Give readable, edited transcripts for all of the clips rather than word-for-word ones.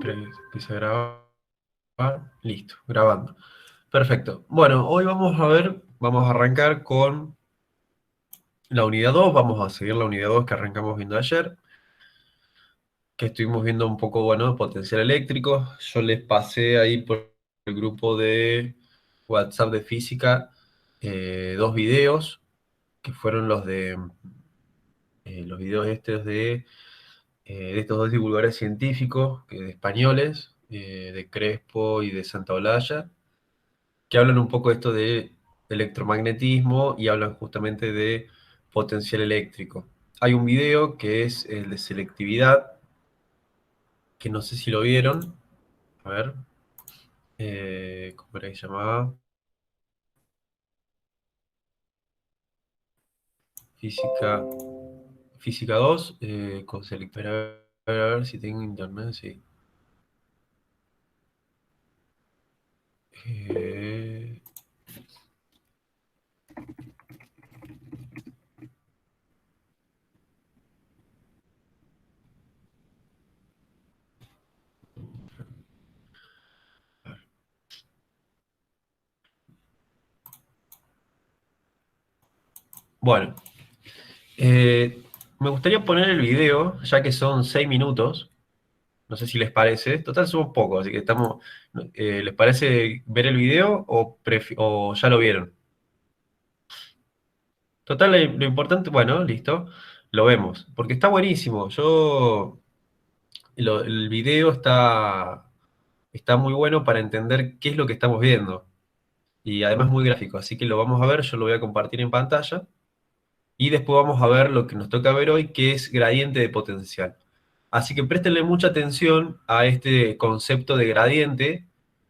Empieza a grabar. Listo, grabando. Perfecto. Bueno, hoy vamos a ver, vamos a arrancar con la unidad 2. Vamos a seguir la unidad 2 que arrancamos viendo ayer, que estuvimos viendo un poco, bueno, potencial eléctrico. Yo les pasé ahí por el grupo de WhatsApp de física dos videos, que fueron los de los videos estos de estos dos divulgadores científicos, de españoles, de Crespo y de Santaolalla, que hablan un poco de esto de electromagnetismo y hablan justamente de potencial eléctrico. Hay un video que es el de selectividad, que no sé si lo vieron. A ver, ¿cómo era que se llamaba? Física, física 2 con selectividad. A ver si tengo internet, sí. Eh, bueno, me gustaría poner el video, ya que son 6 minutos. No sé si les parece. Total, somos pocos, así que estamos. ¿Les parece ver el video o ya lo vieron? Total, lo importante, bueno, listo, lo vemos, porque está buenísimo. El video está muy bueno para entender qué es lo que estamos viendo. Y además muy gráfico, así que lo vamos a ver, yo lo voy a compartir en pantalla. Y después vamos a ver lo que nos toca ver hoy, que es gradiente de potencial. Así que préstenle mucha atención a este concepto de gradiente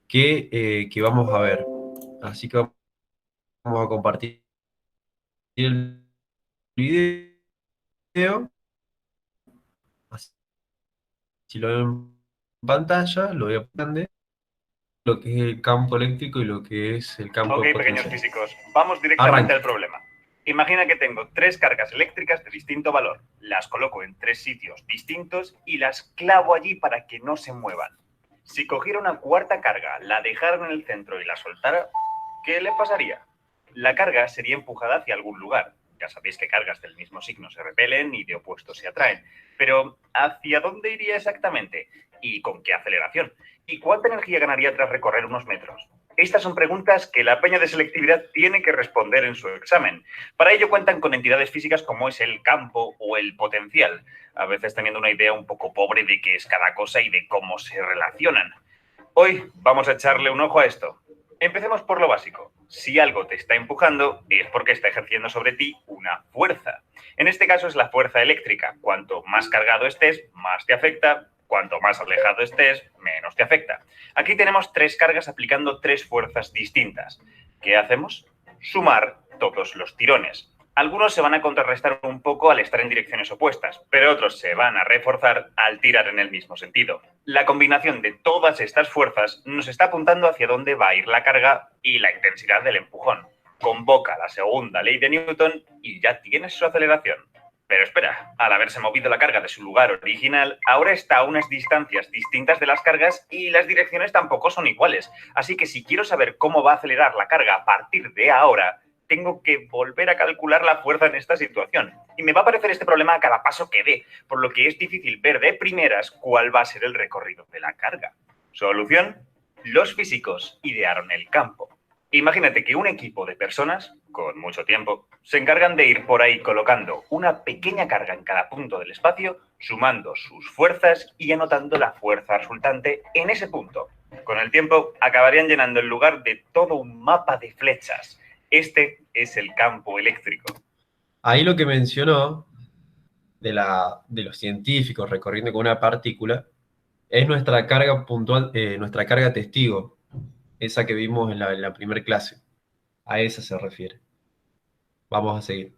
que vamos a ver. Así que vamos a compartir el video. Así lo ven en pantalla, lo voy a poner lo que es el campo eléctrico y lo que es el campo Ok, de pequeños potencial. físicos, vamos directamente Arranca. al problema. Imagina que tengo tres cargas eléctricas de distinto valor. Las coloco en tres sitios distintos y las clavo allí para que no se muevan. Si cogiera una cuarta carga, la dejara en el centro y la soltara, ¿qué le pasaría? La carga sería empujada hacia algún lugar. Ya sabéis que cargas del mismo signo se repelen y de opuestos se atraen. Pero, ¿hacia dónde iría exactamente? ¿Y con qué aceleración? ¿Y cuánta energía ganaría tras recorrer unos metros? Estas son preguntas que la peña de selectividad tiene que responder en su examen. Para ello cuentan con entidades físicas como es el campo o el potencial, a veces teniendo una idea un poco pobre de qué es cada cosa y de cómo se relacionan. Hoy vamos a echarle un ojo a esto. Empecemos por lo básico. Si algo te está empujando, es porque está ejerciendo sobre ti una fuerza. En este caso es la fuerza eléctrica. Cuanto más cargado estés, más te afecta. Cuanto más alejado estés, menos te afecta. Aquí tenemos tres cargas aplicando tres fuerzas distintas. ¿Qué hacemos? Sumar todos los tirones. Algunos se van a contrarrestar un poco al estar en direcciones opuestas, pero otros se van a reforzar al tirar en el mismo sentido. La combinación de todas estas fuerzas nos está apuntando hacia dónde va a ir la carga y la intensidad del empujón. Convoca la segunda ley de Newton y ya tienes su aceleración. Pero espera, al haberse movido la carga de su lugar original, ahora está a unas distancias distintas de las cargas y las direcciones tampoco son iguales. Así que si quiero saber cómo va a acelerar la carga a partir de ahora, tengo que volver a calcular la fuerza en esta situación. Y me va a aparecer este problema a cada paso que dé, por lo que es difícil ver de primeras cuál va a ser el recorrido de la carga. Solución: los físicos idearon el campo. Imagínate que un equipo de personas, con mucho tiempo, se encargan de ir por ahí colocando una pequeña carga en cada punto del espacio, sumando sus fuerzas y anotando la fuerza resultante en ese punto. Con el tiempo, acabarían llenando el lugar de todo un mapa de flechas. Este es el campo eléctrico. Ahí lo que mencionó de los científicos recorriendo con una partícula es nuestra carga puntual, nuestra carga testigo, esa que vimos en la primera clase. A esa se refiere. Vamos a seguir.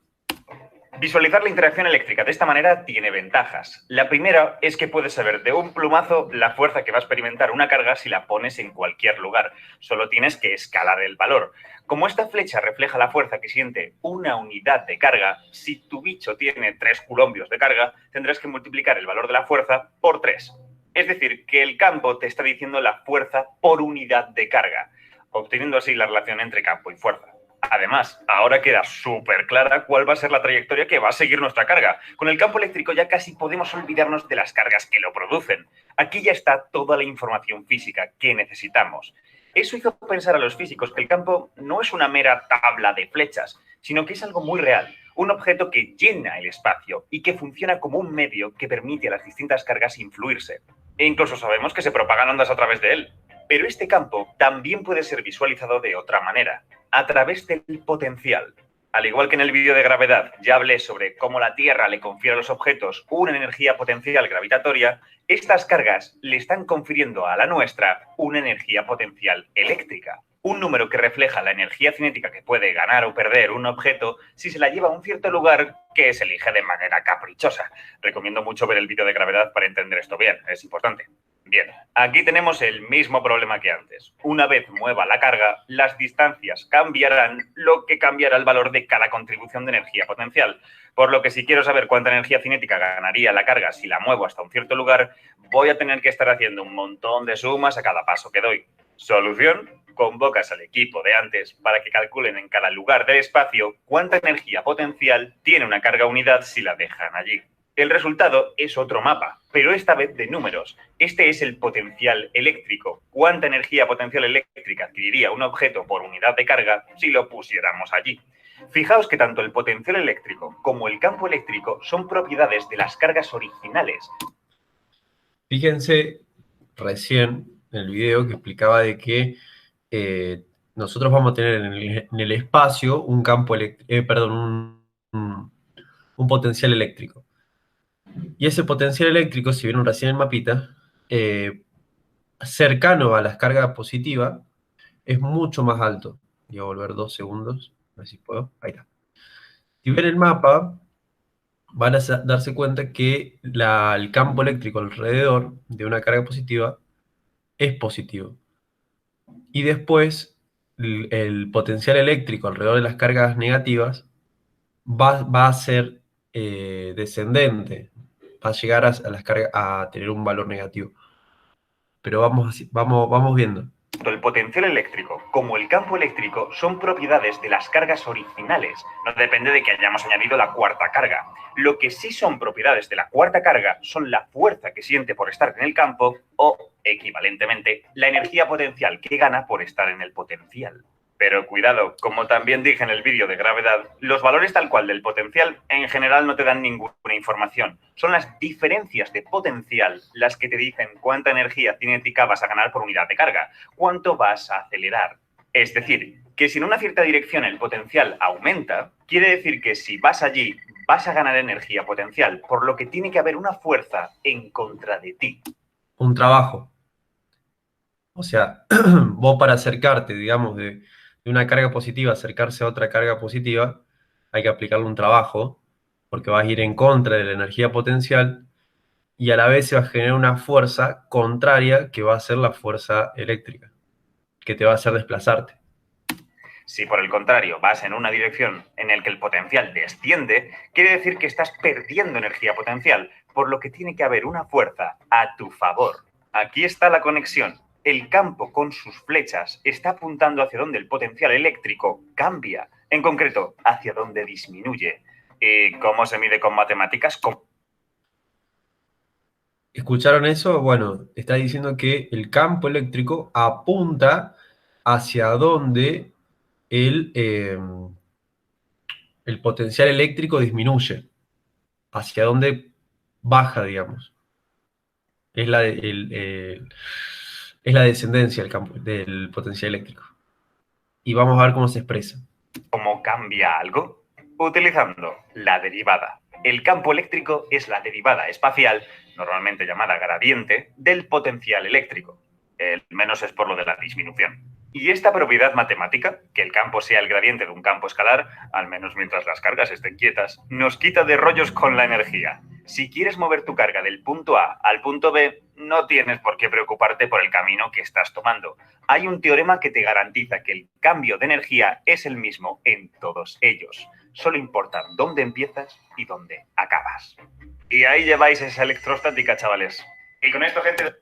Visualizar la interacción eléctrica de esta manera tiene ventajas. La primera es que puedes saber de un plumazo la fuerza que va a experimentar una carga si la pones en cualquier lugar. Solo tienes que escalar el valor. Como esta flecha refleja la fuerza que siente una unidad de carga, si tu bicho tiene 3 coulombios de carga, tendrás que multiplicar el valor de la fuerza por 3. Es decir, que el campo te está diciendo la fuerza por unidad de carga, obteniendo así la relación entre campo y fuerza. Además, ahora queda súper clara cuál va a ser la trayectoria que va a seguir nuestra carga. Con el campo eléctrico ya casi podemos olvidarnos de las cargas que lo producen. Aquí ya está toda la información física que necesitamos. Eso hizo pensar a los físicos que el campo no es una mera tabla de flechas, sino que es algo muy real, un objeto que llena el espacio y que funciona como un medio que permite a las distintas cargas influirse. E incluso sabemos que se propagan ondas a través de él. Pero este campo también puede ser visualizado de otra manera, a través del potencial. Al igual que en el vídeo de gravedad ya hablé sobre cómo la Tierra le confiere a los objetos una energía potencial gravitatoria, estas cargas le están confiriendo a la nuestra una energía potencial eléctrica. Un número que refleja la energía cinética que puede ganar o perder un objeto si se la lleva a un cierto lugar que se elige de manera caprichosa. Recomiendo mucho ver el vídeo de gravedad para entender esto bien, es importante. Bien, aquí tenemos el mismo problema que antes. Una vez mueva la carga, las distancias cambiarán, lo que cambiará el valor de cada contribución de energía potencial. Por lo que si quiero saber cuánta energía cinética ganaría la carga si la muevo hasta un cierto lugar, voy a tener que estar haciendo un montón de sumas a cada paso que doy. Solución: convocas al equipo de antes para que calculen en cada lugar del espacio cuánta energía potencial tiene una carga unidad si la dejan allí. El resultado es otro mapa, pero esta vez de números. Este es el potencial eléctrico. ¿Cuánta energía potencial eléctrica adquiriría un objeto por unidad de carga si lo pusiéramos allí? Fijaos que tanto el potencial eléctrico como el campo eléctrico son propiedades de las cargas originales. Fíjense recién en el video que explicaba de que nosotros vamos a tener en el espacio un campo un potencial eléctrico. Y ese potencial eléctrico, si vieron recién el mapita, cercano a las cargas positivas, es mucho más alto. Voy a volver 2 segundos, a ver si puedo. Ahí está. Si ven el mapa, van a darse cuenta que el campo eléctrico alrededor de una carga positiva es positivo. Y después, el potencial eléctrico alrededor de las cargas negativas va a ser descendente, va a llegar a las cargas a tener un valor negativo. Pero vamos viendo. Tanto el potencial eléctrico como el campo eléctrico son propiedades de las cargas originales. No depende de que hayamos añadido la cuarta carga. Lo que sí son propiedades de la cuarta carga son la fuerza que siente por estar en el campo o, equivalentemente, la energía potencial que gana por estar en el potencial. Pero cuidado, como también dije en el vídeo de gravedad, los valores tal cual del potencial en general no te dan ninguna información. Son las diferencias de potencial las que te dicen cuánta energía cinética vas a ganar por unidad de carga, cuánto vas a acelerar. Es decir, que si en una cierta dirección el potencial aumenta, quiere decir que si vas allí vas a ganar energía potencial, por lo que tiene que haber una fuerza en contra de ti. Un trabajo. O sea, vos para acercarte, digamos, de una carga positiva, acercarse a otra carga positiva, hay que aplicarle un trabajo, porque vas a ir en contra de la energía potencial y a la vez se va a generar una fuerza contraria que va a ser la fuerza eléctrica, que te va a hacer desplazarte. Si por el contrario vas en una dirección en la que el potencial desciende, quiere decir que estás perdiendo energía potencial, por lo que tiene que haber una fuerza a tu favor. Aquí está la conexión. El campo con sus flechas está apuntando hacia donde el potencial eléctrico cambia, en concreto, hacia donde disminuye. ¿Y cómo se mide con matemáticas? ¿Escucharon eso? Bueno, está diciendo que el campo eléctrico apunta hacia donde el potencial eléctrico disminuye, hacia donde baja, digamos. Es es la descendencia del potencial eléctrico. Y vamos a ver cómo se expresa. ¿Cómo cambia algo? Utilizando la derivada. El campo eléctrico es la derivada espacial, normalmente llamada gradiente, del potencial eléctrico. El menos es por lo de la disminución. Y esta propiedad matemática, que el campo sea el gradiente de un campo escalar, al menos mientras las cargas estén quietas, nos quita de rollos con la energía. Si quieres mover tu carga del punto A al punto B, no tienes por qué preocuparte por el camino que estás tomando. Hay un teorema que te garantiza que el cambio de energía es el mismo en todos ellos. Solo importa dónde empiezas y dónde acabas. Y ahí lleváis esa electrostática, chavales. Y con esto, gente,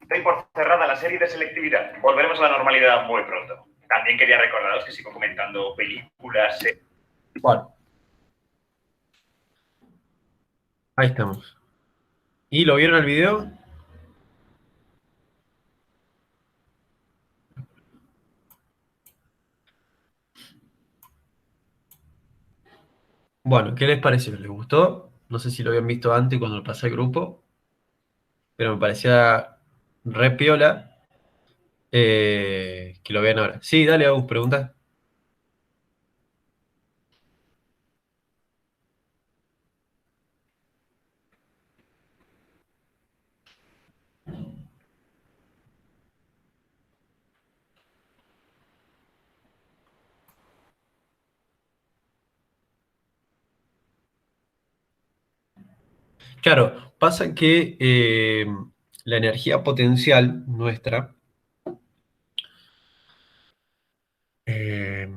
doy por cerrada la serie de selectividad. Volveremos a la normalidad muy pronto. También quería recordaros que sigo comentando películas. Bueno, ahí estamos. ¿Y lo vieron el video? Bueno, ¿qué les pareció? ¿Les gustó? No sé si lo habían visto antes cuando lo pasé al grupo, pero me parecía re piola que lo vean ahora. Sí, dale, Agus, pregunta. Claro, pasa que la energía potencial nuestra, eh,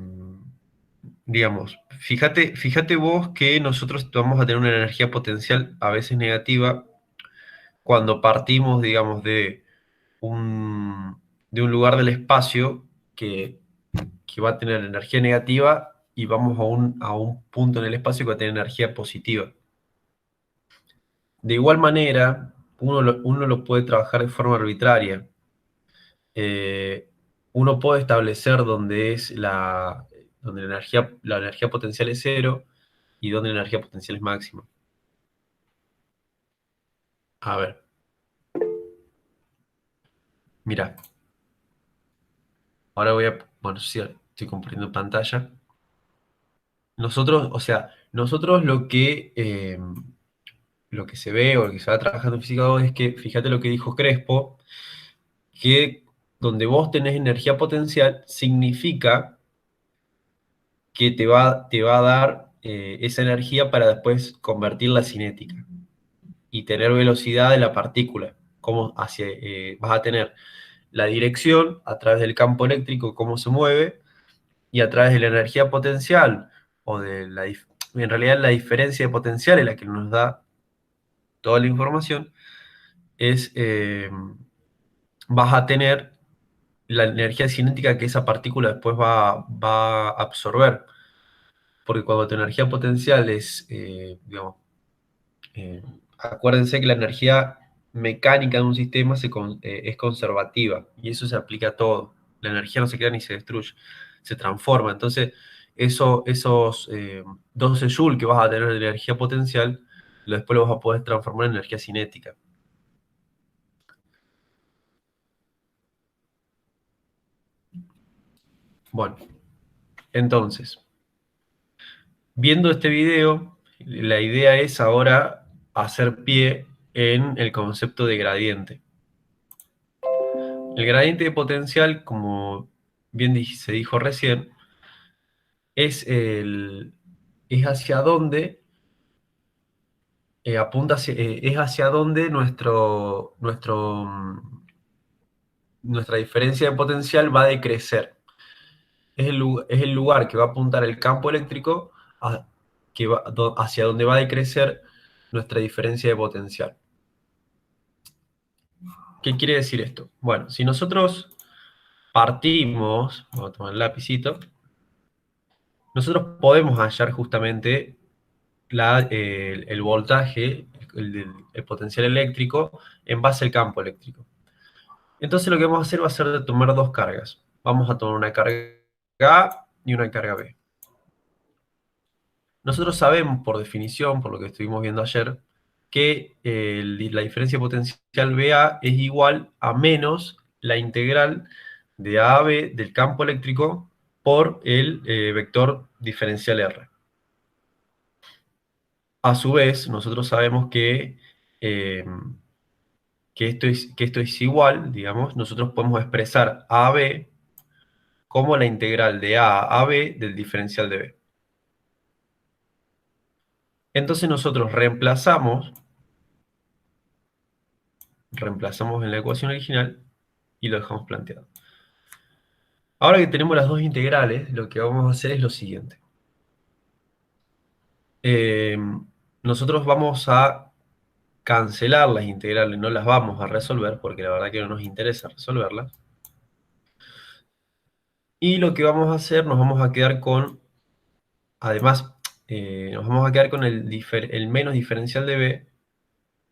digamos, fíjate vos que nosotros vamos a tener una energía potencial a veces negativa cuando partimos, digamos, de un lugar del espacio que va a tener energía negativa y vamos a un punto en el espacio que va a tener energía positiva. De igual manera, uno lo puede trabajar de forma arbitraria. Eh, Uno puede establecer donde la energía potencial es cero y donde la energía potencial es máxima. A ver, mira, ahora bueno, sí, estoy compartiendo pantalla. Nosotros, o sea, nosotros lo que se ve o lo que se va trabajando en física 2 es que, fíjate lo que dijo Crespo, que donde vos tenés energía potencial significa que te va a dar esa energía para después convertirla a cinética y tener velocidad de la partícula. Vas a tener la dirección a través del campo eléctrico, cómo se mueve, y a través de la energía potencial, o en realidad la diferencia de potencial es la que nos da toda la información, vas a tener la energía cinética que esa partícula después va a absorber. Porque cuando tu energía potencial digamos, acuérdense que la energía mecánica de un sistema es conservativa y eso se aplica a todo. La energía no se queda ni se destruye, se transforma. Entonces, esos 12 joules que vas a tener de energía potencial, después lo vas a poder transformar en energía cinética. Bueno, entonces, viendo este video, la idea es ahora hacer pie en el concepto de gradiente. El gradiente de potencial, como bien se dijo recién, es hacia dónde es hacia dónde nuestra diferencia de potencial va a decrecer. Es el lugar que va a apuntar el campo eléctrico hacia donde va a decrecer nuestra diferencia de potencial. ¿Qué quiere decir esto? Bueno, si nosotros partimos, vamos a tomar el lapicito, nosotros podemos hallar justamente el voltaje, el potencial eléctrico en base al campo eléctrico. Entonces lo que vamos a hacer va a ser de tomar dos cargas. Vamos a tomar una carga A y una carga B. Nosotros sabemos por definición, por lo que estuvimos viendo ayer, que la diferencia potencial BA es igual a menos la integral de A a B del campo eléctrico por el vector diferencial R. A su vez, nosotros sabemos eh, que esto es igual, digamos, nosotros podemos expresar A a B como la integral de A a B del diferencial de B. Entonces nosotros reemplazamos en la ecuación original y lo dejamos planteado. Ahora que tenemos las dos integrales, lo que vamos a hacer es lo siguiente. Nosotros vamos a cancelar las integrales, no las vamos a resolver, porque la verdad que no nos interesa resolverlas. Y lo que vamos a hacer, nos vamos a quedar con, además, nos vamos a quedar con el menos diferencial de B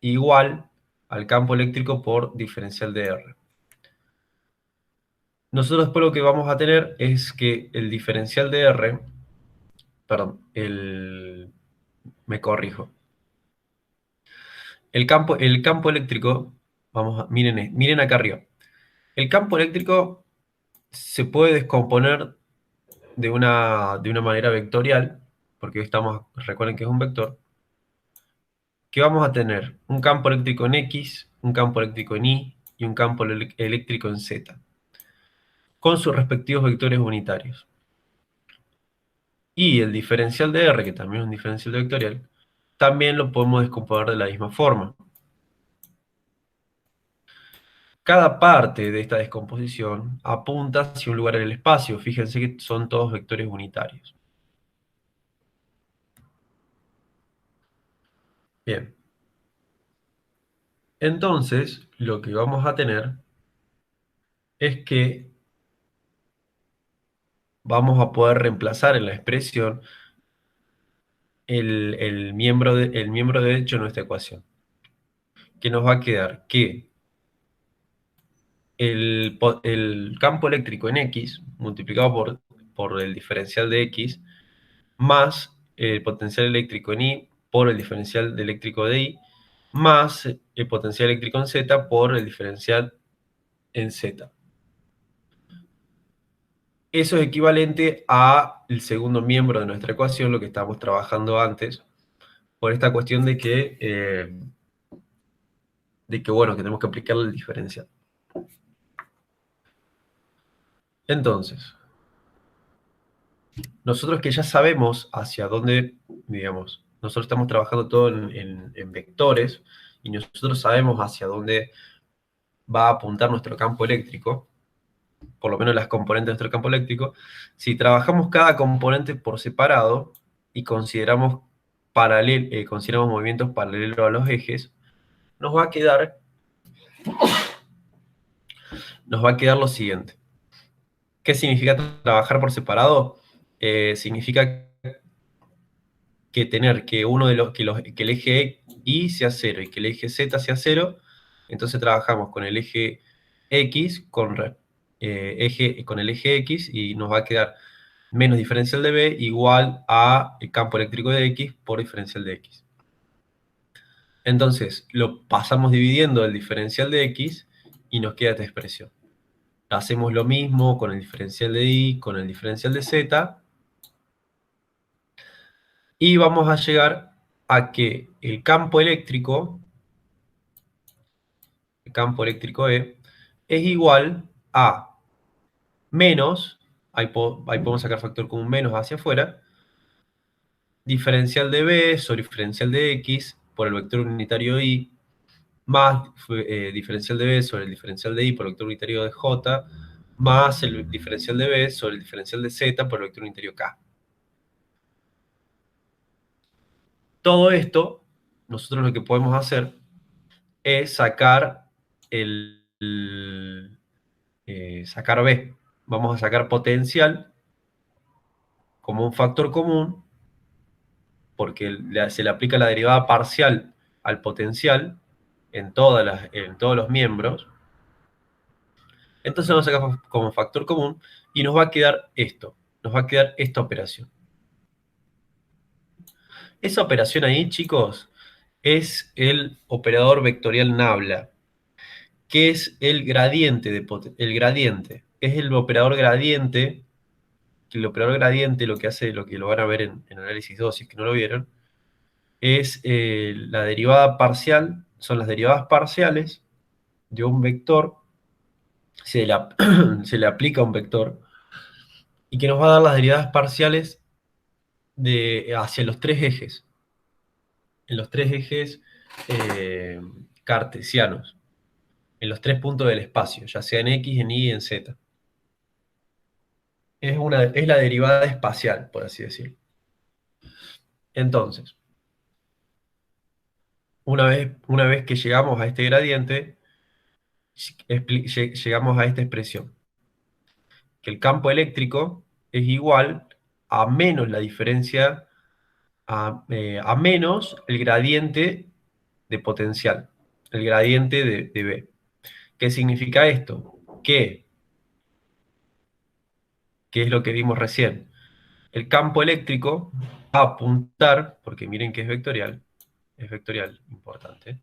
igual al campo eléctrico por diferencial de R. Nosotros después lo que vamos a tener es que el diferencial de R, perdón, me corrijo. El campo eléctrico, miren acá arriba. El campo eléctrico se puede descomponer de una manera vectorial, porque recuerden que es un vector, que vamos a tener un campo eléctrico en X, un campo eléctrico en Y y un campo eléctrico en Z, con sus respectivos vectores unitarios. Y el diferencial de R, que también es un diferencial vectorial, también lo podemos descomponer de la misma forma. Cada parte de esta descomposición apunta hacia un lugar en el espacio. Fíjense que son todos vectores unitarios. Bien. Entonces, lo que vamos a tener es que vamos a poder reemplazar en la expresión el miembro derecho de nuestra ecuación. Que nos va a quedar que el campo eléctrico en X, multiplicado por el diferencial de X, más el potencial eléctrico en Y por el diferencial eléctrico de Y, más el potencial eléctrico en Z por el diferencial en Z. Eso es equivalente al segundo miembro de nuestra ecuación, lo que estábamos trabajando antes, por esta cuestión bueno, que tenemos que aplicarle el diferencial. Entonces, nosotros que ya sabemos hacia dónde, digamos, nosotros estamos trabajando todo en vectores, y nosotros sabemos hacia dónde va a apuntar nuestro campo eléctrico, por lo menos las componentes de nuestro campo eléctrico. Si trabajamos cada componente por separado y consideramos movimientos paralelos a los ejes, nos va a quedar lo siguiente. ¿Qué significa trabajar por separado? Significa que tener que que el eje Y sea 0 y que el eje Z sea 0, entonces trabajamos con el eje X con el eje X, y nos va a quedar menos diferencial de B igual a el campo eléctrico de X por diferencial de X. Entonces, lo pasamos dividiendo el diferencial de X y nos queda esta expresión. Hacemos lo mismo con el diferencial de Y, con el diferencial de Z, y vamos a llegar a que el campo eléctrico E, es igual a menos, ahí podemos sacar factor común menos hacia afuera, diferencial de B sobre diferencial de X por el vector unitario Y, más diferencial de B sobre el diferencial de Y por el vector unitario de J, más el diferencial de B sobre el diferencial de Z por el vector unitario K. Todo esto, nosotros lo que podemos hacer es sacar sacar B. Vamos a sacar potencial como un factor común, porque se le aplica la derivada parcial al potencial en todos los miembros. Entonces vamos a sacar como factor común y nos va a quedar esto. Nos va a quedar esta operación. Esa operación ahí, chicos, es el operador vectorial Nabla, que es el gradiente. El gradiente es el operador gradiente, que el operador gradiente lo que hace, lo que lo van a ver en análisis 2, si es que no lo vieron, es la derivada parcial, son las derivadas parciales de un vector, se le aplica un vector, y que nos va a dar las derivadas parciales hacia los tres ejes, en los tres ejes cartesianos, en los tres puntos del espacio, ya sea en X, en Y y en Z. Es la derivada espacial, por así decirlo. Entonces, Una vez que llegamos a este gradiente, llegamos a esta expresión, que el campo eléctrico es igual a menos la diferencia, a menos el gradiente de potencial, el gradiente de B. ¿Qué significa esto? Que es lo que vimos recién. El campo eléctrico va a apuntar, porque miren que es vectorial, importante,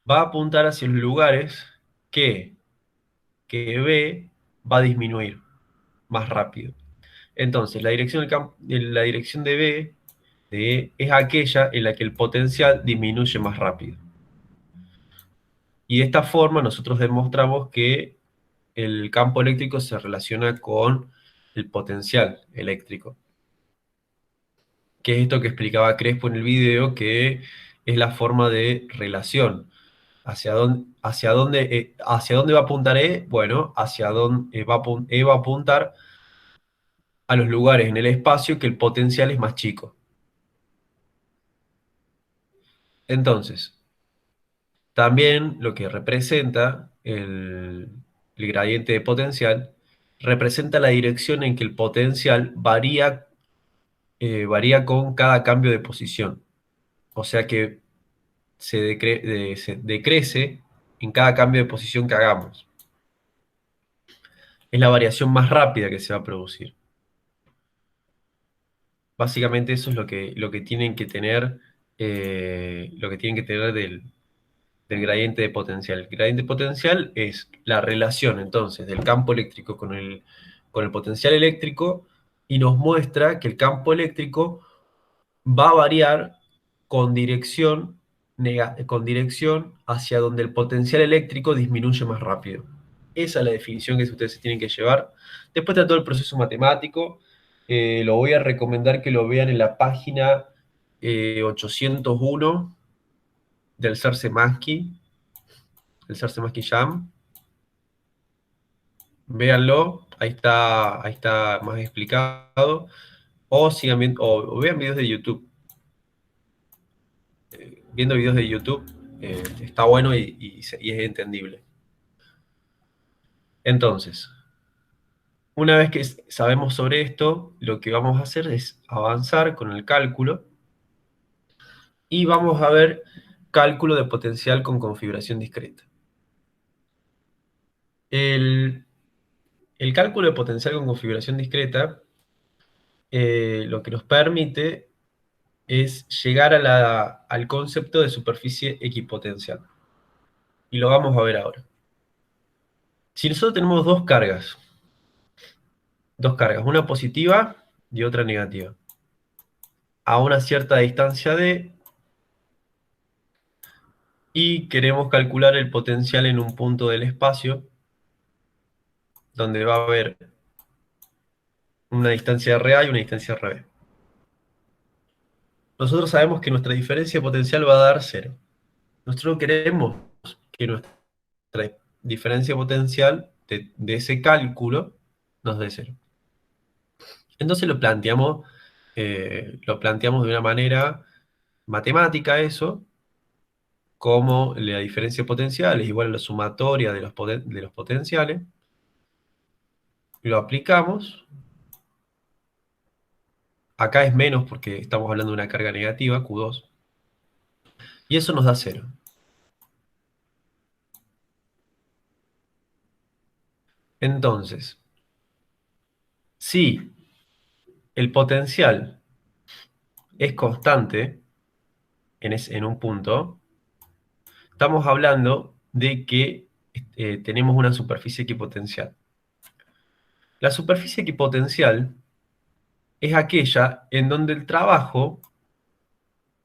va a apuntar hacia los lugares que, que B va a disminuir más rápido. Entonces, la dirección de B es aquella en la que el potencial disminuye más rápido. Y de esta forma nosotros demostramos que el campo eléctrico se relaciona con el potencial eléctrico, que es esto que explicaba Crespo en el video, que es la forma de relación. Hacia dónde va a apuntar E? Bueno, hacia dónde E va a apuntar a los lugares en el espacio que el potencial es más chico. Entonces, también lo que representa el gradiente de potencial representa la dirección en que el potencial varía con cada cambio de posición. O sea que se decrece en cada cambio de posición que hagamos. Es la variación más rápida que se va a producir. Básicamente eso es lo que tienen que tener, del gradiente de potencial. El gradiente de potencial es la relación entonces del campo eléctrico con el potencial eléctrico y nos muestra que el campo eléctrico va a variar con con dirección hacia donde el potencial eléctrico disminuye más rápido. Esa es la definición que ustedes se tienen que llevar. Después está todo el proceso matemático. Lo voy a recomendar que lo vean en la página 801 del Sarsemaski, el Sarsemaski Jam. Véanlo, ahí está más explicado. O sigan o vean videos de YouTube. Viendo videos de YouTube está bueno y es entendible. Entonces, una vez que sabemos sobre esto, lo que vamos a hacer es avanzar con el cálculo y vamos a ver cálculo de potencial con configuración discreta. El, el cálculo de potencial con configuración discreta lo que nos permite es llegar al concepto de superficie equipotencial. Y lo vamos a ver ahora. Si nosotros tenemos dos cargas, una positiva y otra negativa, a una cierta distancia d, y queremos calcular el potencial en un punto del espacio donde va a haber una distancia RA y una distancia RB. Nosotros sabemos que nuestra diferencia de potencial va a dar 0. Nosotros queremos que nuestra diferencia potencial de ese cálculo nos dé 0. Entonces lo planteamos de una manera matemática eso, como la diferencia potencial es igual a la sumatoria de de los potenciales. Lo aplicamos. Acá es menos porque estamos hablando de una carga negativa, Q2. Y eso nos da 0. Entonces, si el potencial es constante en un punto, estamos hablando de que tenemos una superficie equipotencial. La superficie equipotencial es aquella en donde el trabajo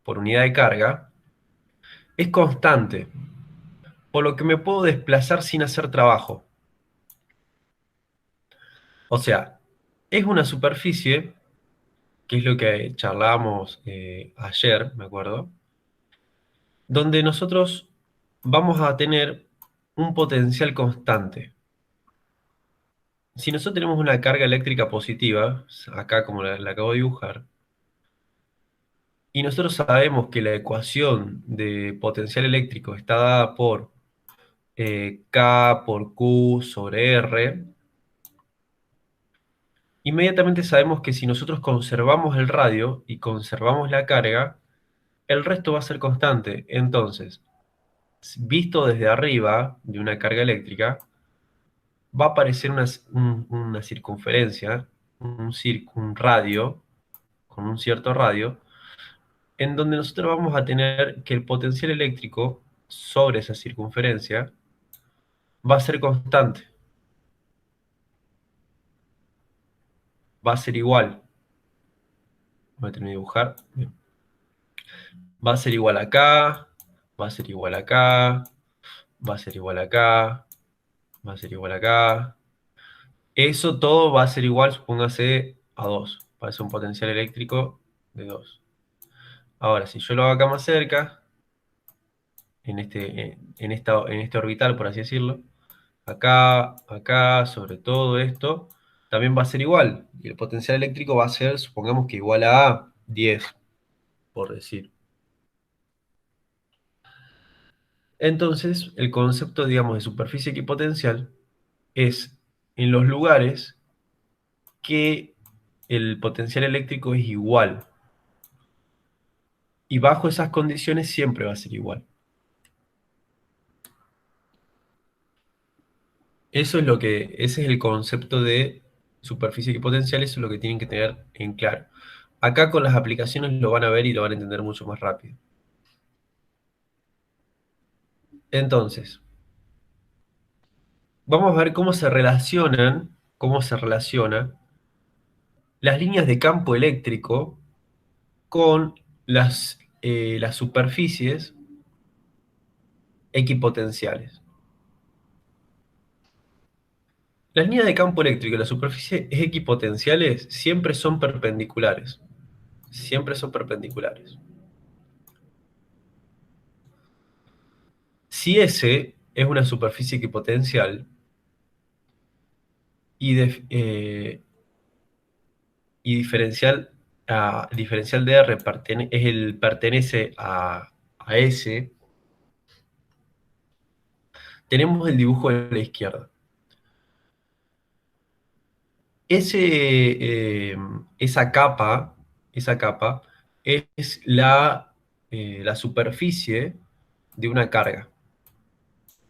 por unidad de carga es constante, por lo que me puedo desplazar sin hacer trabajo. O sea, es una superficie, que es lo que charlábamos ayer, me acuerdo, donde nosotros vamos a tener un potencial constante. Si nosotros tenemos una carga eléctrica positiva, acá como la acabo de dibujar, y nosotros sabemos que la ecuación de potencial eléctrico está dada por K por Q sobre R, inmediatamente sabemos que si nosotros conservamos el radio y conservamos la carga, el resto va a ser constante. Entonces, visto desde arriba de una carga eléctrica, va a aparecer una circunferencia, un radio, con un cierto radio, en donde nosotros vamos a tener que el potencial eléctrico sobre esa circunferencia va a ser constante, va a ser igual. Voy a terminar de dibujar. Bien. Va a ser igual acá, va a ser igual acá, va a ser igual acá, va a ser igual acá. Eso todo va a ser igual, supóngase, a 2. Va a ser un potencial eléctrico de 2. Ahora, si yo lo hago acá más cerca, en este orbital, por así decirlo, acá, acá, sobre todo esto, también va a ser igual. Y el potencial eléctrico va a ser, supongamos que igual a 10, por decir. Entonces, el concepto, digamos, de superficie equipotencial es en los lugares que el potencial eléctrico es igual. Y bajo esas condiciones siempre va a ser igual. Ese es el concepto de superficie equipotencial, eso es lo que tienen que tener en claro. Acá con las aplicaciones lo van a ver y lo van a entender mucho más rápido. Entonces, vamos a ver cómo se relacionan las líneas de campo eléctrico con las superficies equipotenciales. Las líneas de campo eléctrico y las superficies equipotenciales siempre son perpendiculares. Siempre son perpendiculares. Si S es una superficie equipotencial y, y diferencial de R pertenece a S, tenemos el dibujo de la izquierda. Esa capa, esa capa es la superficie de una carga.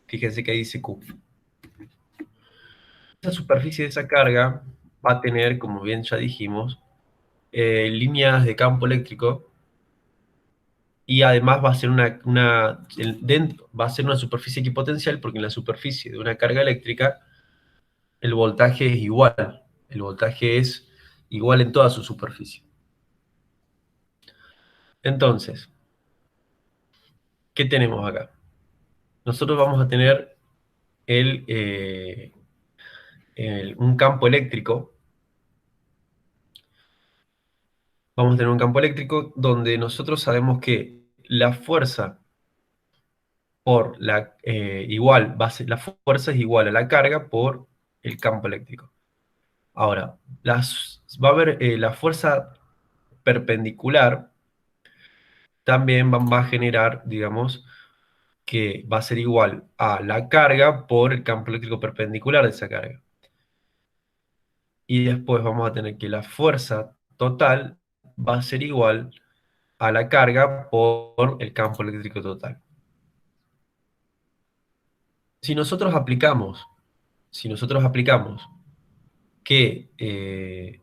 Fíjense que ahí dice Q. Esa superficie de esa carga va a tener, como bien ya dijimos, líneas de campo eléctrico y además va a ser va a ser una superficie equipotencial porque en la superficie de una carga eléctrica el voltaje es igual. El voltaje es igual en toda su superficie. Entonces, ¿qué tenemos acá? Nosotros vamos a tener un campo eléctrico. Vamos a tener un campo eléctrico donde nosotros sabemos que la fuerza la fuerza es igual a la carga por el campo eléctrico. Ahora, va a haber la fuerza perpendicular también va a generar, digamos, que va a ser igual a la carga por el campo eléctrico perpendicular de esa carga. Y después vamos a tener que la fuerza total va a ser igual a la carga por el campo eléctrico total. Si nosotros aplicamos, si nosotros aplicamos que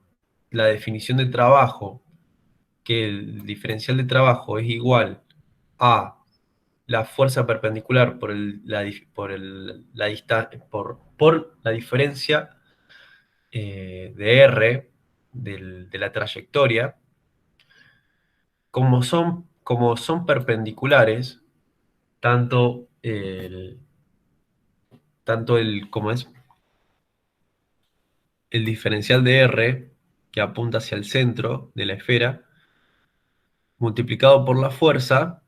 la definición de trabajo, que el diferencial de trabajo es igual a la fuerza perpendicular por la diferencia de R de la trayectoria, como son perpendiculares, tanto como es el diferencial de R, que apunta hacia el centro de la esfera, multiplicado por la fuerza,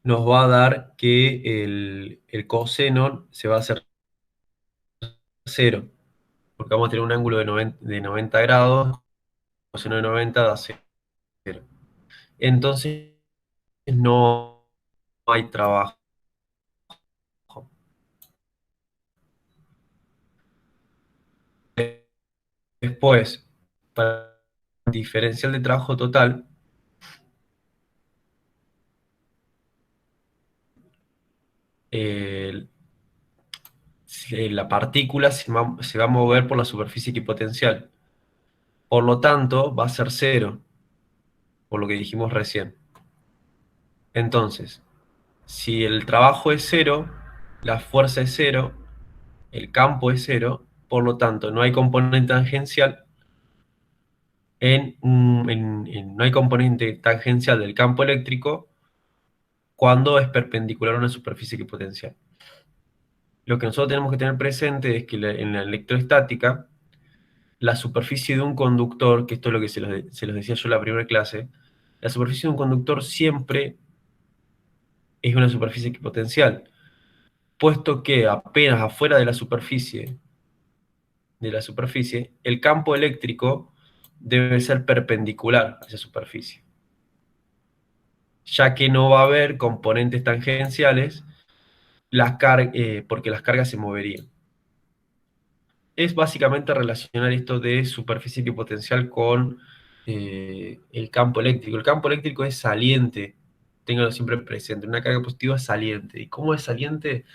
nos va a dar que el coseno se va a hacer cero, porque vamos a tener un ángulo de 90 grados, coseno de 90 da cero. entonces no hay trabajo. Después, para el diferencial de trabajo total, eh, la partícula se va a mover por la superficie equipotencial. Por lo tanto, va a ser cero, por lo que dijimos recién. Entonces, si el trabajo es cero, la fuerza es cero, el campo es cero, por lo tanto, no hay componente tangencial no hay componente tangencial del campo eléctrico cuando es perpendicular a una superficie equipotencial. Lo que nosotros tenemos que tener presente es que en la electrostática, la superficie de un conductor, que esto es lo que se los decía yo en la primera clase, la superficie de un conductor siempre es una superficie equipotencial, puesto que apenas afuera de la superficie, el campo eléctrico debe ser perpendicular a esa superficie, ya que no va a haber componentes tangenciales porque las cargas se moverían. Es básicamente relacionar esto de superficie equipotencial con el campo eléctrico. El campo eléctrico es saliente, ténganlo siempre presente. Una carga positiva es saliente. ¿Y cómo es saliente?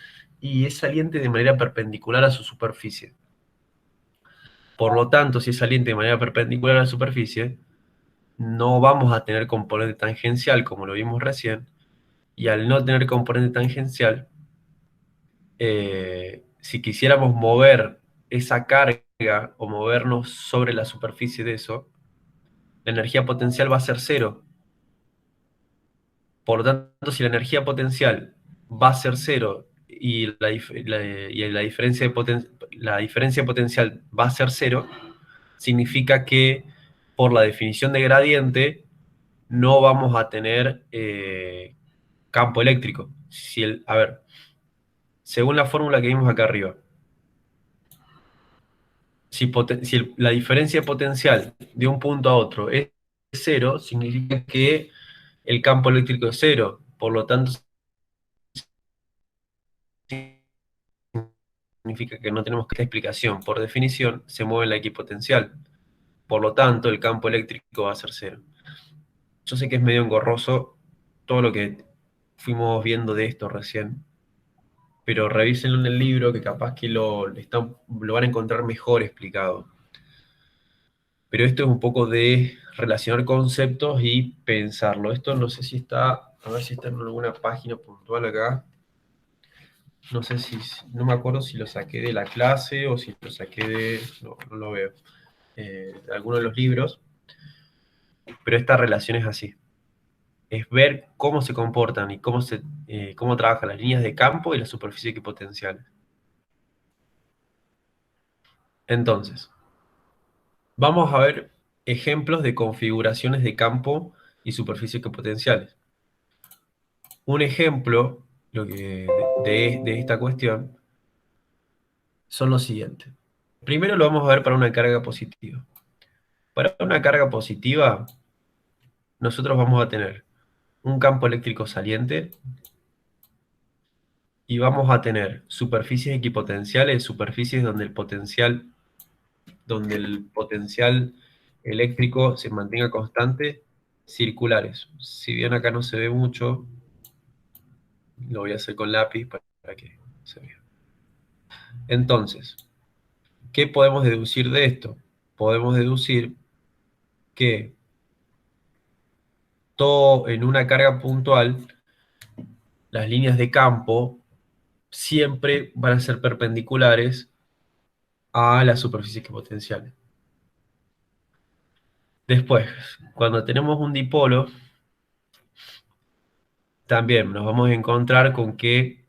Y es saliente de manera perpendicular a su superficie. Por lo tanto, si es saliente de manera perpendicular a la superficie, no vamos a tener componente tangencial, como lo vimos recién, y al no tener componente tangencial, si quisiéramos mover esa carga o movernos sobre la superficie de eso, la energía potencial va a ser cero. Por lo tanto, si la energía potencial va a ser cero y la diferencia potencial va a ser cero, significa que por la definición de gradiente no vamos a tener campo eléctrico. A ver, según la fórmula que vimos acá arriba, si la diferencia potencial de un punto a otro es cero, significa que el campo eléctrico es cero. Por lo tanto, significa que no tenemos que explicación. Por definición, se mueve la equipotencial. Por lo tanto, el campo eléctrico va a ser cero. Yo sé que es medio engorroso todo lo que fuimos viendo de esto recién, pero revísenlo en el libro que capaz que lo van a encontrar mejor explicado. Pero esto es un poco de relacionar conceptos y pensarlo. Esto no sé si está, a ver si está en alguna página puntual acá. No sé no me acuerdo si lo saqué de la clase o si lo saqué no lo veo, de alguno de los libros, pero esta relación es así. Es ver cómo se comportan y cómo trabajan las líneas de campo y la superficie equipotencial. Entonces, vamos a ver ejemplos de configuraciones de campo y superficie equipotenciales. Un ejemplo de esta cuestión son los siguientes. Primero lo vamos a ver para una carga positiva. Para una carga positiva, nosotros vamos a tener un campo eléctrico saliente y vamos a tener superficies equipotenciales, superficies donde el potencial eléctrico se mantenga constante, circulares. Si bien acá no se ve mucho, lo voy a hacer con lápiz para que se vea. Entonces, ¿qué podemos deducir de esto? Podemos deducir que todo en una carga puntual, las líneas de campo siempre van a ser perpendiculares a las superficies equipotenciales. Después, cuando tenemos un dipolo, también nos vamos a encontrar con que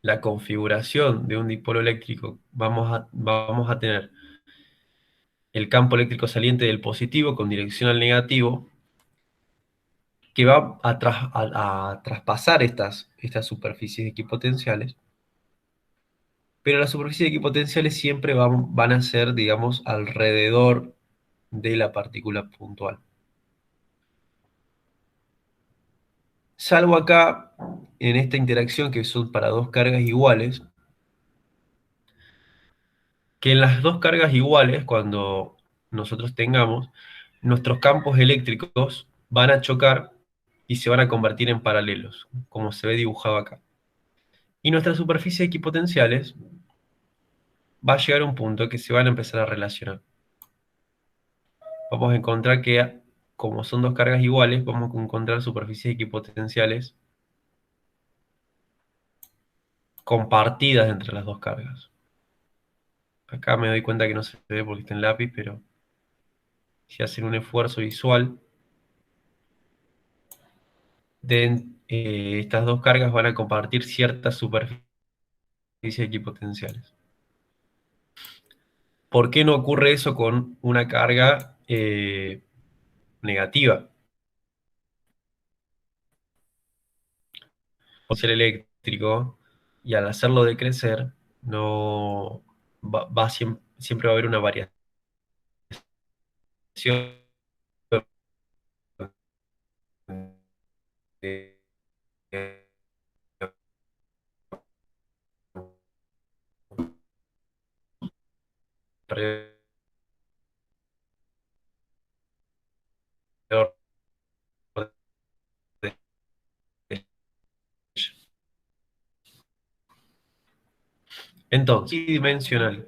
la configuración de un dipolo eléctrico, vamos a tener el campo eléctrico saliente del positivo con dirección al negativo, que va a traspasar estas superficies equipotenciales, pero las superficies equipotenciales siempre van a ser, digamos, alrededor de la partícula puntual. Salvo acá, en esta interacción que son para dos cargas iguales, que en las dos cargas iguales, cuando nosotros tengamos, nuestros campos eléctricos van a chocar y se van a convertir en paralelos, como se ve dibujado acá. Y nuestras superficies equipotenciales va a llegar a un punto que se van a empezar a relacionar. Vamos a encontrar que, como son dos cargas iguales, vamos a encontrar superficies equipotenciales compartidas entre las dos cargas. Acá me doy cuenta que no se ve porque está en lápiz, pero si hacen un esfuerzo visual, estas dos cargas van a compartir ciertas superficies equipotenciales. ¿Por qué no ocurre eso con una carga negativa? Potencial eléctrico, y al hacerlo decrecer, no siempre va a haber una variación de, alrededor de entonces, bidimensional,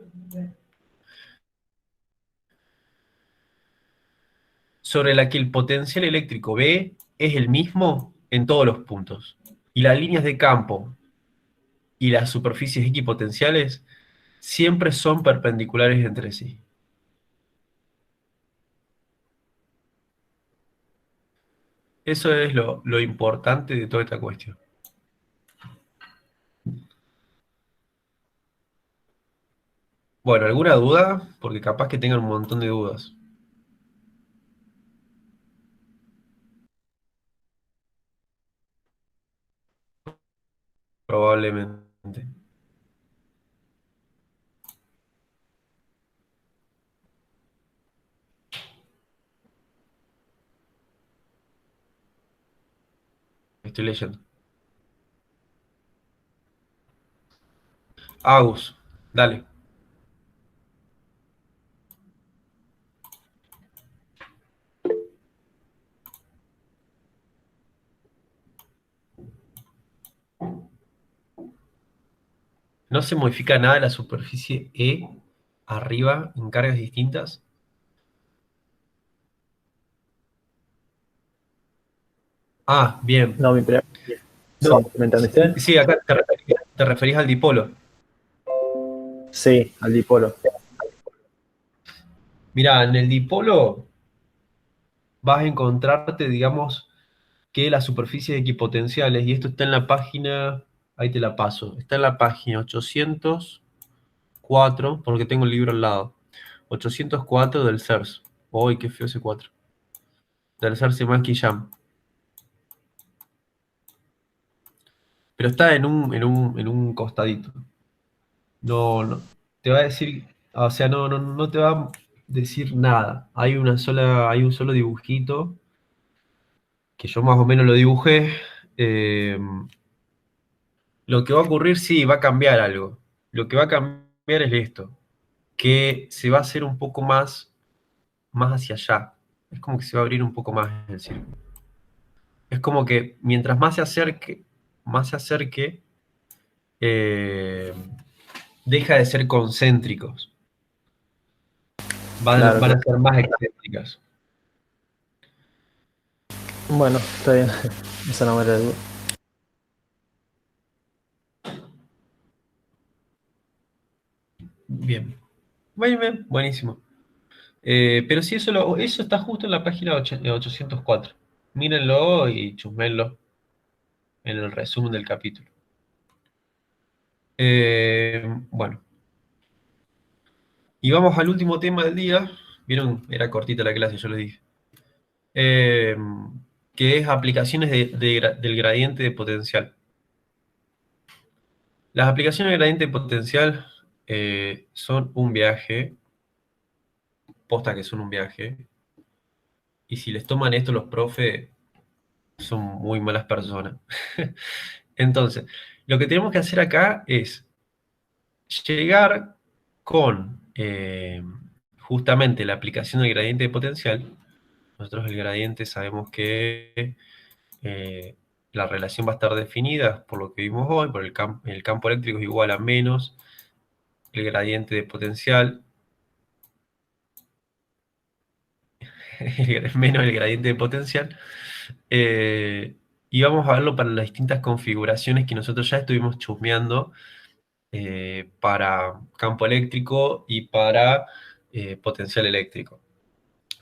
sobre la que el potencial eléctrico B es el mismo en todos los puntos, y las líneas de campo y las superficies equipotenciales siempre son perpendiculares entre sí. Eso es lo importante de toda esta cuestión. Bueno, ¿alguna duda? Porque capaz que tengan un montón de dudas. Probablemente. Estoy leyendo. Agus, dale. ¿No se modifica nada de la superficie E arriba en cargas distintas? Ah, bien. No, No, sí, ¿me entendiste? sí, acá te referís al dipolo. Sí, al dipolo. Mirá, en el dipolo vas a encontrarte, digamos, que las superficies equipotenciales, y esto está en la página, ahí te la paso, está en la página 804, porque tengo el libro al lado, 804 del CERS. Uy, qué feo ese 4. Del CERS Jam. Pero está en un costadito. No, no, te va a decir, o sea, no te va a decir nada. Hay un solo dibujito que yo más o menos lo dibujé. eh, lo que va a ocurrir, sí, va a cambiar algo. Lo que va a cambiar es esto, que se va a hacer un poco más hacia allá. Es como que se va a abrir un poco más el círculo. Es como que mientras más se acerque, eh, deja de ser concéntricos. Van, Claro, van a claro. ser más excéntricas. Bueno, está bien. Esa no me la duda. Bien. Muy bien, buenísimo. Pero sí, eso está justo en la página 804. Mírenlo y chusmenlo en el resumen del capítulo. Bueno, y vamos al último tema del día. Vieron, era cortita la clase, yo les dije. Eh, que es aplicaciones del gradiente de potencial. Las aplicaciones del gradiente de potencial son un viaje, posta que son un viaje, y si les toman esto los profes, son muy malas personas. Entonces, lo que tenemos que hacer acá es llegar con justamente la aplicación del gradiente de potencial. Nosotros el gradiente sabemos que la relación va a estar definida por lo que vimos hoy, por el campo eléctrico es igual a menos el gradiente de potencial, menos el gradiente de potencial, y vamos a verlo para las distintas configuraciones que nosotros ya estuvimos chusmeando para campo eléctrico y para potencial eléctrico.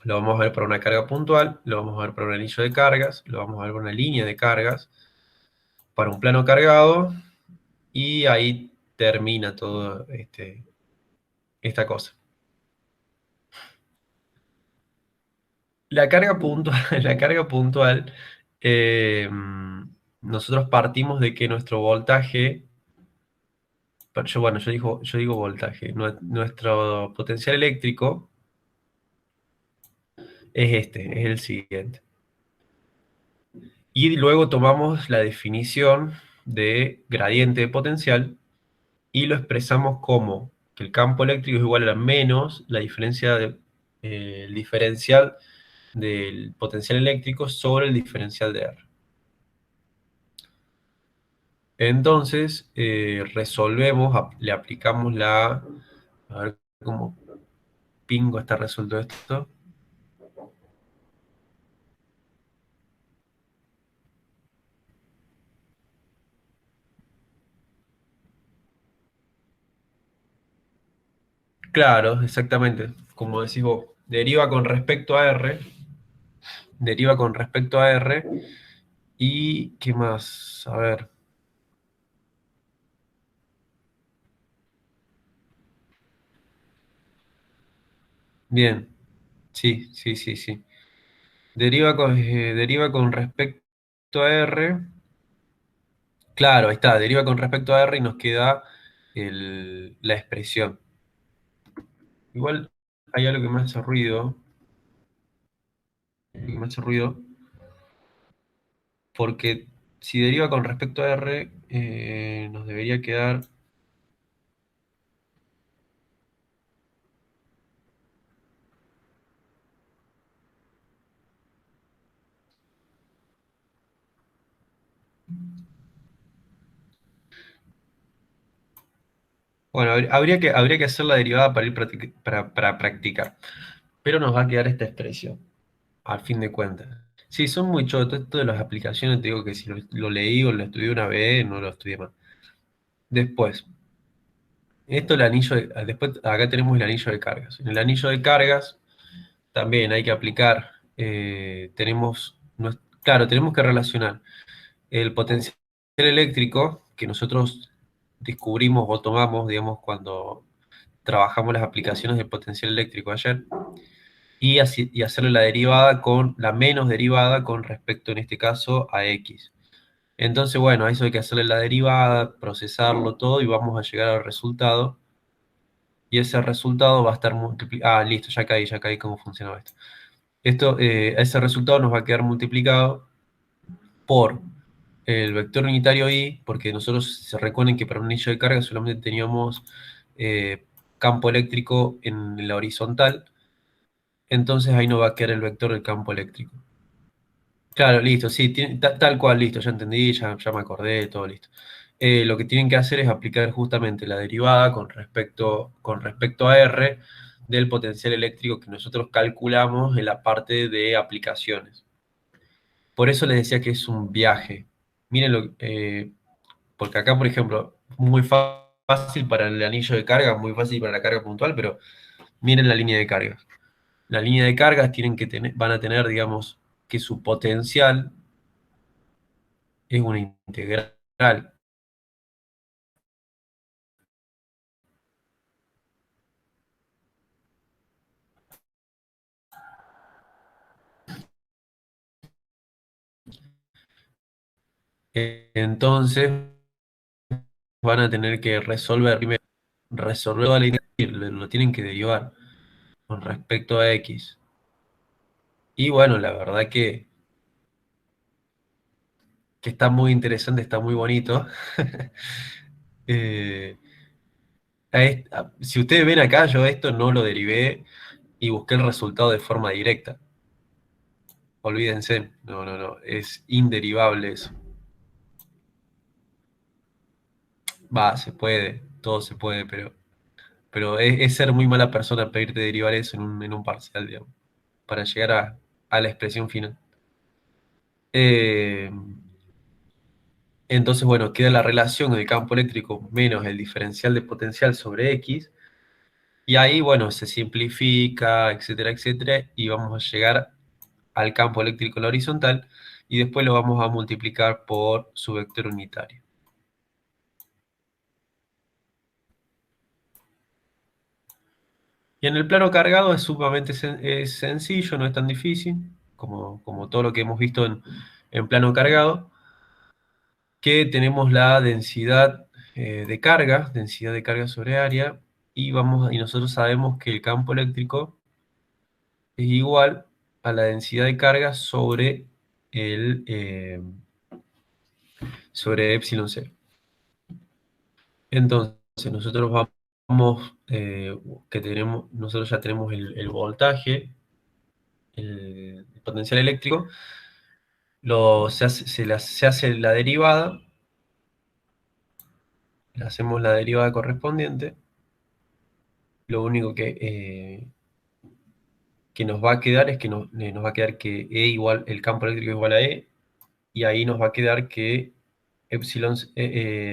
Lo vamos a ver para una carga puntual, lo vamos a ver para un anillo de cargas, lo vamos a ver para una línea de cargas, para un plano cargado, y ahí termina todo esta cosa. La carga puntual, la carga puntual nosotros partimos de que nuestro voltaje, bueno, yo digo voltaje, nuestro potencial eléctrico es el siguiente. Y luego tomamos la definición de gradiente de potencial y lo expresamos como que el campo eléctrico es igual a menos la diferencia el diferencial del potencial eléctrico sobre el diferencial de R. Entonces, resolvemos, le aplicamos a ver cómo pingo está resuelto esto. Claro, exactamente, como decís vos, deriva con respecto a R, deriva con respecto a R, y ¿qué más? A ver. Bien, sí, sí, sí, sí. Deriva con respecto a R. Claro, ahí está, deriva con respecto a R y nos queda la expresión. Igual hay algo que me hace ruido, porque si deriva con respecto a R, nos debería quedar... Bueno, habría que hacer la derivada para ir para practicar, pero nos va a quedar esta expresión, al fin de cuentas. Sí, son muy chotos, esto de las aplicaciones, te digo que si lo leí o lo estudié una vez, no lo estudié más. Después, esto el anillo después acá tenemos el anillo de cargas. En el anillo de cargas también hay que aplicar, claro, tenemos que relacionar el potencial eléctrico que nosotros descubrimos o tomamos, digamos, cuando trabajamos las aplicaciones del potencial eléctrico ayer, y hacerle la derivada la menos derivada con respecto, en este caso, a X. Entonces, bueno, a eso hay que hacerle la derivada, procesarlo todo, y vamos a llegar al resultado, y ese resultado va a estar multiplicado. Ah, listo, ya caí cómo funcionaba esto. Ese resultado nos va a quedar multiplicado por el vector unitario I, porque nosotros se recuerden que para un anillo de carga solamente teníamos campo eléctrico en la horizontal, entonces ahí nos va a quedar el vector del campo eléctrico. Claro, listo, sí, tal cual, listo, ya entendí, ya me acordé, todo listo. Lo que tienen que hacer es aplicar justamente la derivada con respecto a R del potencial eléctrico que nosotros calculamos en la parte de aplicaciones. Por eso les decía que es un viaje. Miren porque acá, por ejemplo, muy fácil para el anillo de carga, muy fácil para la carga puntual, pero miren la línea de cargas. La línea de cargas van a tener, digamos, que su potencial es una integral. Entonces van a tener que resolver primero, resolver toda la integral, lo tienen que derivar con respecto a X. Y bueno, la verdad que que está muy interesante, está muy bonito. Eh, si ustedes ven acá, yo esto no lo derivé y busqué el resultado de forma directa. Olvídense, no, es inderivable eso. Va, se puede, todo se puede, pero es ser muy mala persona pedirte derivar eso en un parcial, digamos, para llegar a la expresión final. Eh, entonces, bueno, queda la relación del campo eléctrico menos el diferencial de potencial sobre X, y ahí, bueno, se simplifica, etcétera, etcétera, y vamos a llegar al campo eléctrico en la horizontal, y después lo vamos a multiplicar por su vector unitario. Y en el plano cargado es sumamente es sencillo, no es tan difícil, como todo lo que hemos visto en plano cargado, que tenemos la densidad de carga sobre área, y nosotros sabemos que el campo eléctrico es igual a la densidad de carga sobre epsilon cero. Entonces, nosotros ya tenemos el voltaje, el potencial eléctrico, se hace la derivada, le hacemos la derivada correspondiente, lo único que nos va a quedar es que nos va a quedar que el campo eléctrico es igual a E, y ahí nos va a quedar que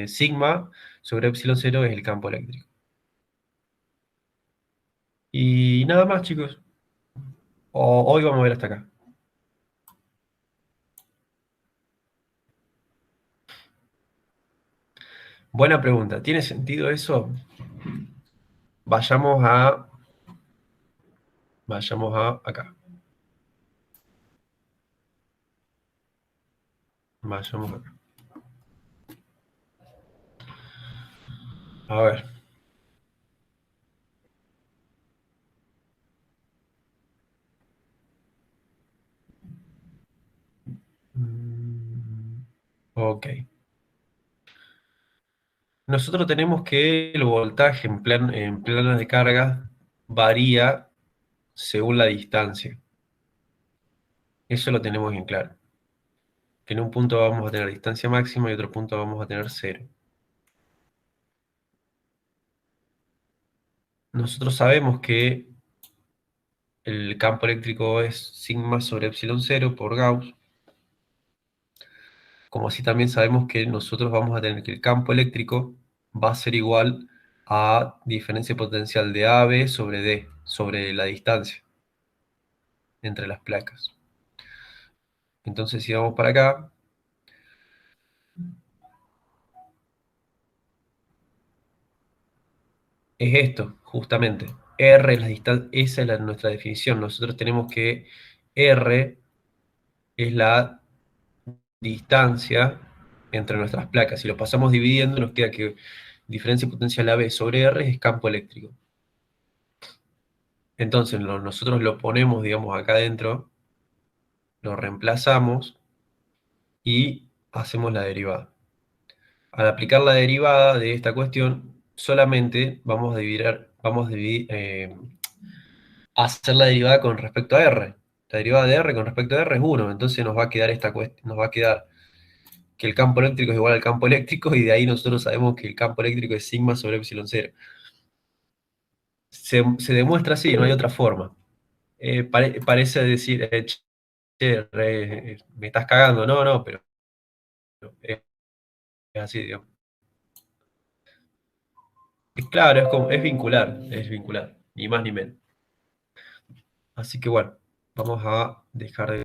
sigma sobre epsilon cero es el campo eléctrico. Y nada más, chicos. Hoy vamos a ver hasta acá. Buena pregunta. ¿Tiene sentido eso? Vayamos a acá. Vayamos acá. A ver. Ok. Nosotros tenemos que el voltaje en planos de carga varía según la distancia. Eso lo tenemos en claro. Que en un punto vamos a tener distancia máxima y otro punto vamos a tener cero. Nosotros sabemos que el campo eléctrico es sigma sobre epsilon cero por Gauss, como así también sabemos que nosotros vamos a tener que el campo eléctrico va a ser igual a diferencia potencial de AB sobre D, sobre la distancia entre las placas. Entonces, si vamos para acá, es esto, justamente. R es la distancia, esa es nuestra definición. Nosotros tenemos que R es la distancia entre nuestras placas. Si lo pasamos dividiendo, nos queda que diferencia potencial AB sobre R es campo eléctrico. Entonces, nosotros lo ponemos, digamos, acá adentro, lo reemplazamos y hacemos la derivada. Al aplicar la derivada de esta cuestión, solamente hacer la derivada con respecto a R. La derivada de R con respecto a R es 1, entonces nos va a quedar que el campo eléctrico es igual al campo eléctrico, y de ahí nosotros sabemos que el campo eléctrico es sigma sobre epsilon cero. Se demuestra así, no hay otra forma. Parece decir, che, me estás cagando, no, pero es así, digamos. Claro, es vincular, ni más ni menos. Así que bueno, vamos a dejar de